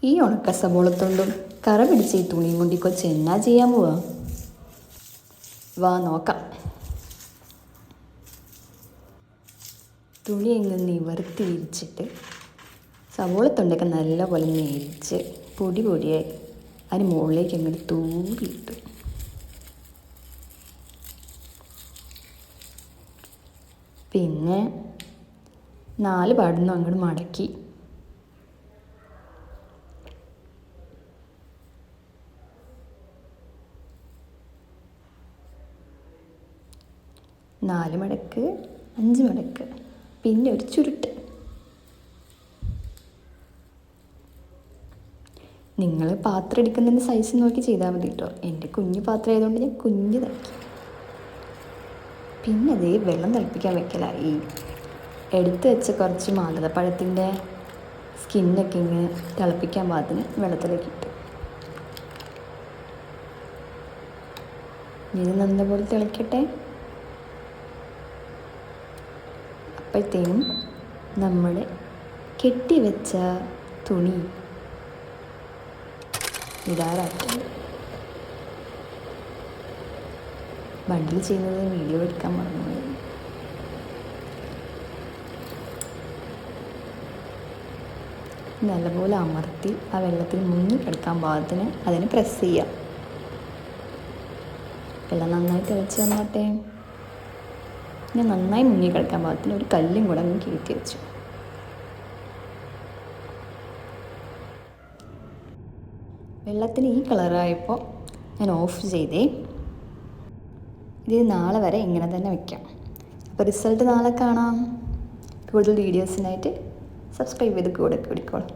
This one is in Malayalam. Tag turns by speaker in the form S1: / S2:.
S1: ഈ ഉണക്ക സബോളത്തോണ്ടും കറ പിടിച്ച ഈ തുണിയും കൊണ്ട് കൊച്ച് എന്നാ ചെയ്യാൻ പോവാ? വാ നോക്കാം. തുണി എങ്ങനെ നിവർത്തി വിരിച്ചിട്ട് സബോളത്തൊണ്ടൊക്കെ നല്ലപോലെ നേരിച്ച് പൊടി പൊടിയായി അതിന് മുകളിലേക്ക് അങ്ങോട്ട് തൂവിയിട്ടു. പിന്നെ 4 പാടുന്നു അങ്ങോട്ട് മടക്കി നാല് മടക്ക് 5 മടക്ക് പിന്നെ ഒരു ചുരുട്ട്. നിങ്ങൾ പാത്രം എടുക്കുന്നതിൻ്റെ സൈസ് നോക്കി ചെയ്താൽ മതി കേട്ടോ. എൻ്റെ കുഞ്ഞു പാത്രം ആയതുകൊണ്ട് ഞാൻ കുഞ്ഞിതാക്കി. പിന്നെ അതേ വെള്ളം തിളപ്പിക്കാൻ വെക്കലായി. എടുത്ത് വെച്ച കുറച്ച് മാതളപ്പഴത്തിൻ്റെ സ്കിന്നൊക്കെ ഇങ്ങനെ തിളപ്പിക്കാൻ പാകത്തിന് വെള്ളത്തിലേക്ക് ഇട്ടു. ഇത് നല്ലപോലെ തിളക്കട്ടെ. അപ്പോഴത്തേനും നമ്മൾ കെട്ടിവെച്ച തുണി ഇടാറാക്കി. ബണ്ടിൽ ചെയ്യുന്നത് വീഡിയോ എടുക്കാൻ മറന്നുപോയി. നല്ലപോലെ അമർത്തി ആ വെള്ളത്തിൽ മുങ്ങി കിടക്കാൻ പാകത്തിന് അതിന് പ്രസ് ചെയ്യാം. വെള്ളം നന്നായി തിളച്ച് വന്നോട്ടെ. ഞാൻ നന്നായി മുങ്ങി കിടക്കാൻ പാകത്തിന് ഒരു കല്ലും കൂടെ അങ്ങ് കയറ്റി വെച്ചു. വെള്ളത്തിന് ഈ കളറായപ്പോൾ ഞാൻ ഓഫ് ചെയ്തേ. ഇത് നാളെ വരെ ഇങ്ങനെ തന്നെ വയ്ക്കാം. അപ്പോൾ റിസൾട്ട് നാളെ കാണാം. കൂടുതൽ വീഡിയോസിനായിട്ട് സബ്സ്ക്രൈബ് ചെയ്ത് കൂടെ കൂടിക്കോളാം.